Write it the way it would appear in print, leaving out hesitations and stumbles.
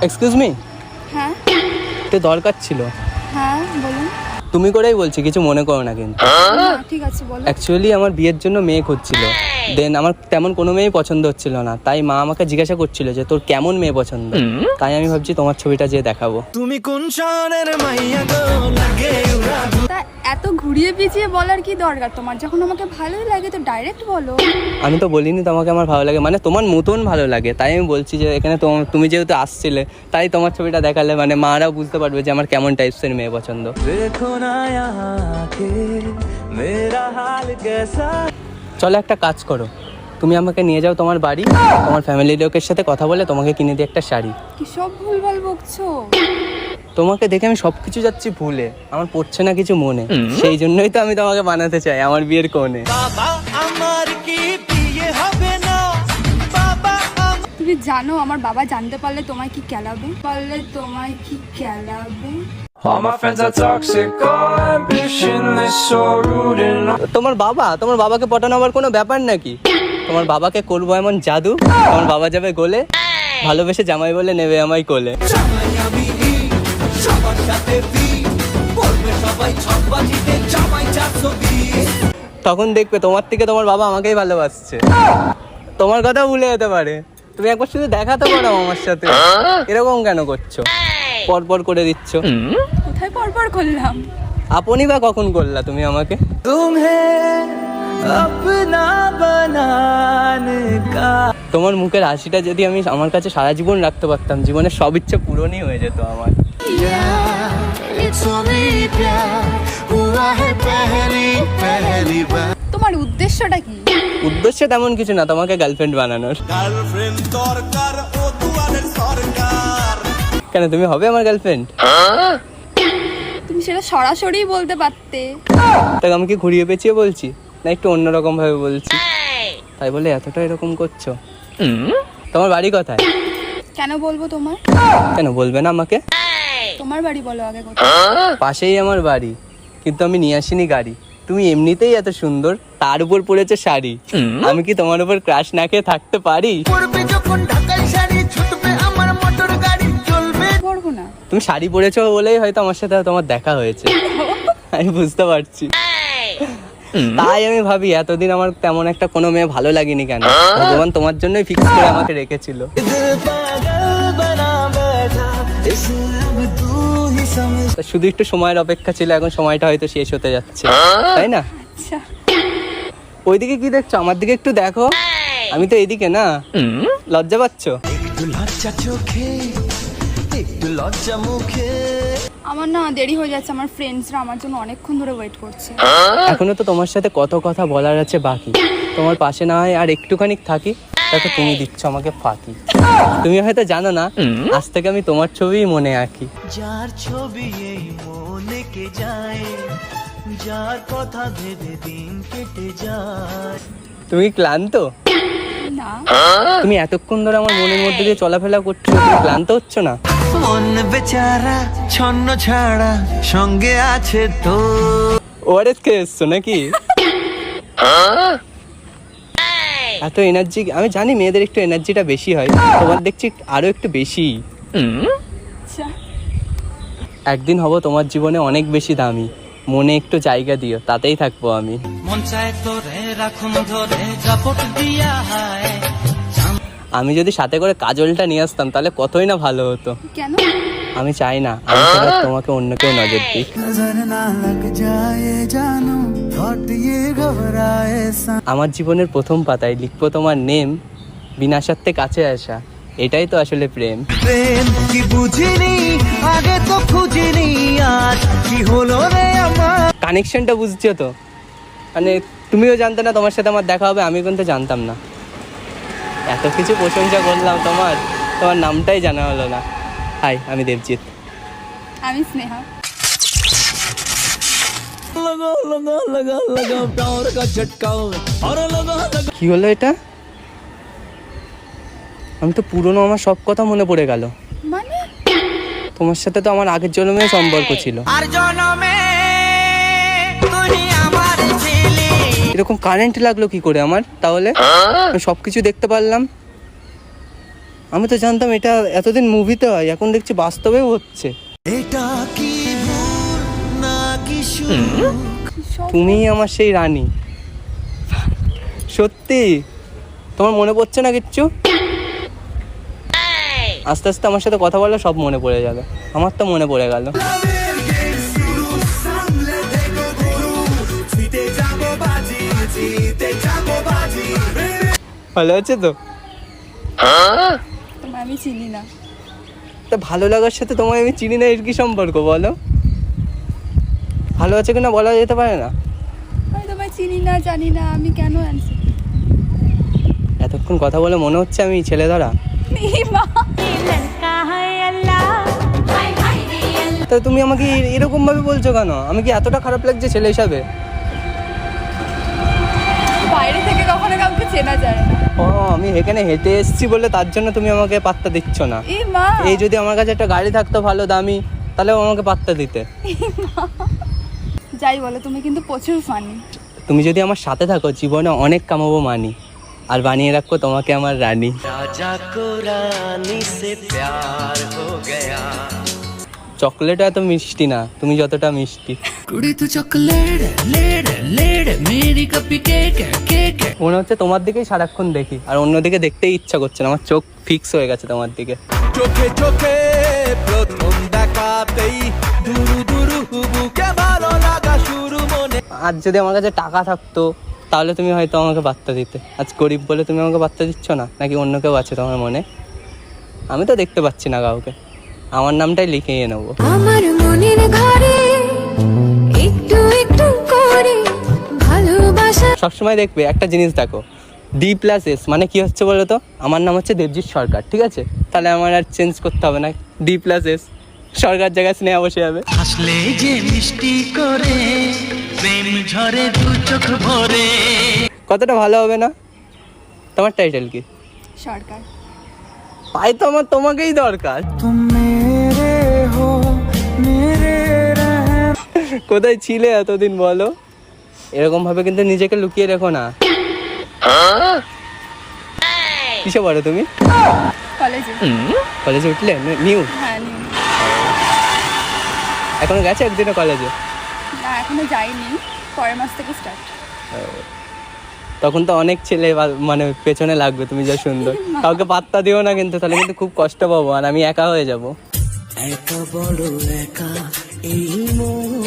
Excuse me, হ্যাঁ তো দরকার ছিল। হ্যাঁ বলুন। তুমি করেই বলছি, কিছু মনে করো না কিন্তু। ঠিক আছে বলো। অ্যাকচুয়ালি আমার বিয়ের জন্য মেয়ে খুঁজছিল, দেন আমার তেমন কোনো মেয়েই পছন্দ হচ্ছিল না, তাই মা আমাকে জিজ্ঞাসা করছিল যে তোর কেমন মেয়ে পছন্দ। তাই আমি ভাবছি তোমার ছবিটা যেয়ে দেখাবো। তুমি কোন শহরের মাইয়া গো লাগে তা এত ঘুরিয়ে পিছিয়ে বলার কি দরকার তোমার? যখন আমাকে ভালোই লাগে তো ডাইরেক্ট বলো। আমি তো বলিনি তোমাকে আমার ভালো লাগে, মানে তোমার মতন ভালো লাগে, তাই আমি বলছি যে এখানে তুমি যেহেতু আসছিলে তাই তোমার ছবিটা দেখালে মানে মারাও বুঝতে পারবে যে আমার কেমন টাইপসের মেয়ে পছন্দ। দেখো না আকে মেরা হাল কেসা। চলো একটা কাজ করো, তুমি আমাকে নিয়ে যাও তোমার বাড়ি, তোমার ফ্যামিলির লোকের সাথে কথা বলে তোমাকে কিনে দিই একটা শাড়ি। কি সব ভুলভাল বকছো? তোমাকে দেখে আমি সবকিছু যাচ্ছি ভুলে, আমার পড়ছে না কিছু মনে, সেই জন্যই তো আমি তোমাকে বানাতে চাই আমার বিয়ের কোণে। বাবা আমার কি বিয়ে হবে না? বাবা তুমি জানো আমার বাবা জানতে পারলে তোমায় কি কেলাবে? All my friends are toxic, all ambitionless, so rude and তোমার বাবাকে পটানো আবার কোনো ব্যাপার নাকি? তোমার বাবাকে করবো এমন জাদু, তোমার বাবা যাবে গোলে, ভালোবেসে জামাই বলে নেবে আমায় কোলে। তখন দেখবে তোমার থেকে তোমার বাবা আমাকেই ভালোবাসছে, তোমার কথা ভুলে যেতে পারে। তুমি একবার শুধু দেখাতে পারো আমার সাথে, এরকম কেন করছো? পরপর করে দিচ্ছ। কোথায় পরপর করলাম? আপনি বা কখন করলা তুমি আমাকে? अपना बनाने का। তোমার মুখের হাসিটা যদি আমি আমার কাছে সারা জীবন রাখতে পারতাম, জীবনের সব ইচ্ছে পূরণই হয়ে যেত আমার। তোমার উদ্দেশ্যটা কি? উদ্দেশ্য তেমন কিছু না, তোমাকে গার্লফ্রেন্ড বানানোর। গার্লফ্রেন্ড দরকার ও দুয়ারের সরকার। কেন, তুমি হবে আমার গার্লফ্রেন্ড? তুমি সেটা সরাসরি বলতে পারতে। তাই আমি কি ঘুরিয়ে পেঁচিয়ে বলছি, না একটু অন্যরকম ভাবে বলছি? তাই বলে এতটা এরকম করছো? তোমার বাড়ি কোথায়? কেন বলবো তোমার? কেন বলবে না আমাকে? তোমার বাড়ি বলো আগে কোথায়? পাশেই আমার বাড়ি, কিন্তু আমি নিয়ে আসিনি গাড়ি। তুমি এমনিতেই এত সুন্দর, তার উপর পরেছে শাড়ি, আমি কি তোমার উপর ক্রাশ না খেয়ে থাকতে পারি? পড়বো না। তুমি শাড়ি পরেছো বলেই হয়তো আমার সাথে তোমার দেখা হয়েছে, আমি বুঝতে পারছি। তাই আমি ভাবি এতদিন আমার তেমন একটা কোনো মেয়ে ভালো লাগেনি কেন, ভগবান তোমার জন্যই ফিক্স করে আমাকে রেখেছিল। শুধু একটু সময়ের অপেক্ষা ছিল, এখন সময়টা হয়তো শেষ হতে যাচ্ছে, তাই না? আচ্ছা ওইদিকে কি দেখছো, আমার দিকে একটু দেখো, আমি তো এদিকে না। লজ্জা পাচ্ছো? একটু লজ্জা চোখে, একটু লজ্জা মুখে। আমার না দেরি হয়ে যাচ্ছে, আমার ফ্রেন্ডসরা আমার জন্য অনেকক্ষণ ধরে ওয়েট করছে। এখনো তো তোমার সাথে কত কথা বলার আছে বাকি, তোমার পাশে না হয় আর একটুখানি থাকি, তাকে তুমি দিচ্ছ আমাকে ফাঁকি। তুমি হয়তো জানো না, আজ থেকে আমি তোমার ছবিই মনে আঁকি। যার ছবি এই মনে কে যায়, যার কথা ভেবে দিন কেটে যায়। তুমি ক্লান্ত? না তুমি এতক্ষণ ধরে আমার মনের মধ্যে দিয়ে চলাফেরা করছো, তুমি ক্লান্ত হচ্ছ না? মন বেচারা ছন্ন ছাড়া সঙ্গে আছে তো। ওআরএস খেয়ে এসছো নাকি? এত এনার্জি, আমি জানি মেয়েদের একটু এনার্জিটা বেশি হয়, তোমার দেখছি আরো একটু বেশি। আচ্ছা একদিন হব তোমার জীবনে অনেক বেশি দামি, মনে একটু জায়গা দিও, তাতেই থাকবো আমি। মন চায় তোরে রাখুন ধরে জাপট দিয়া হায়। আমি যদি সাথে করে কাজলটা নিয়ে আসতাম তাহলে কতই না ভালো হতো। কেন? আমি চাই না আমি ছাড়া তোমাকে অন্য কেউ নজর দিক। নজর না লাগ যায় জানো হট ये ঘবরায়ে সা। আমার জীবনের প্রথম পাতায় লিখবো তোমার নেম, বিনা স্বার্থে কাছে আসা, এটাই তো আসলে প্রেম। প্রেম কি বুঝিনি আগে তো খুঁজিনি, আজ কি হলো রে আমার। কানেকশনটা বুঝছো তো, মানে তুমিও জানতে না তোমার সাথে আমার দেখা হবে, আমি কিন্তু জানতাম না। এত কিছু প্রশংসা করলাম তোমার, তোমার নামটাই জানা হলো না। হাই, আমি দেবজিৎ। আমি স্নেহা। লগা লগা লগা লগা প্যার কা ঝটকা আর লগা লগা। কি হলো এটা? আমি তো পুরনো, আমার সব কথা মনে পড়ে গেল। মানে তোমার সাথে তো আমার আগের জন্মে সম্পর্ক ছিল। আর জনমে এরকম কারেন্ট লাগলো কি করে আমার তাহলে? আমি সবকিছু দেখতে পারলাম। আমি তো জানতাম এটা এতদিন মুভিতে হয়, এখন দেখছি বাস্তবেও হচ্ছে। এটা কি ভুল নাকি সুখ? তুমি আমার সেই রানী, সত্যি। তোমার মনে পড়ছে না কিচ্ছু? আস্তে আস্তে আমার সাথে কথা বললে সব মনে পড়ে যাবে। আমার তো মনে পড়ে গেল। ভালো আছে তো? তোমায় আমি চিনি না। তা ভালো লাগার সাথে তোমায় আমি চিনি না, এর কি সম্পর্ক বলো? ভালো আছে কিনা বলা যেতে পারে না? আমি তোমায় চিনি না, জানি না, আমি কেন অ্যান্সার? এতক্ষণ কথা বলে মনে হচ্ছে আমি ছেলে ধরা। তো তুমি আমাকে এরকম ভাবে বলছো কেন? আমি কি এতটা খারাপ লাগছে ছেলে হিসাবে? বাইরে থেকে কখনো কাউকে চেনা যায় না। ও, আমি এখানে হেঁটে এসেছি বলে তার জন্য তুমি আমাকে পাত্তা দিচ্ছ না? এই মা, এই যদি আমার কাছে একটা গাড়ি থাকতো ভালো দামি, তাহলেও আমাকে পাত্তা দিতে। যাই বলো, তুমি কিন্তু প্রচুর ফানি। তুমি যদি আমার সাথে থাকো জীবনে অনেক কামাবো মানি, আর বানিয়ে রাখবো তোমাকে আমার রানী। राजा को रानी से प्यार हो गया। চকলেট এত মিষ্টি না তুমি যতটা মিষ্টি। कुड़ी तू चॉकलेट लेड लेड मेरी कपी केक केक। মনে হচ্ছে তোমার দিকেই সারাক্ষণ দেখি, আর অন্যদিকে দেখতেই ইচ্ছা করছে না। আমার চোখ ফিক্স হয়ে গেছে তোমার দিকে। চোখে চোখে প্রথম দেখাতেই দুরু দুরু বুকে ভালো লাগা শুরু মনে। আজ যদি আমার কাছে টাকা থাকতো তাহলে তুমি হয়তো আমাকে বার্তা দিতে। আজ গরিব বলে তুমি আমাকে বার্তা দিচ্ছ না, নাকি অন্য কেউ আছে তোমার মনে? আমি তো দেখতে পাচ্ছি না কাউকে। আমার নামটাই লিখিয়ে নেবো। আমার মনের ঘরে একটু একটু করে ভালোবাসা। সবসময় দেখবে একটা জিনিস দেখো, D+S মানে কি হচ্ছে বলো তো? আমার নাম হচ্ছে দেবজিৎ সরকার, ঠিক আছে? তাহলে আমার আর চেঞ্জ করতে হবে না, D+S সরকার জায়গায় স্নেহা বসে যাবে। হাসলে যে মিষ্টি করে প্রেম ঝরে দু চোখ ভরে। কতটা ভালো হবে না? তোমার টাইটেল কি? সরকার। পাই তো আমার তোমাকেই দরকার। তুম মেরে হো মেরে রহম। কোথায় ছিলে এতদিন বলো? এরকম ভাবে কিন্তু নিজেকে লুকিয়ে রেখো না। কিসে পড়ো তুমি? কলেজে। কলেজে উঠলে নিউ? হ্যাঁ, নিউ। এখনো গেছে একদিনও কলেজে? না, এখনো যাইনি, পরের মাস থেকে স্টার্ট। তখন তো অনেক ছেলে মানে পেছনে লাগবে, তুমি যা সুন্দর। কাউকে পাত্তা দিও না কিন্তু, তাহলে কিন্তু খুব কষ্ট পাবো আর আমি একা হয়ে যাবো। একা বড় একা এই মন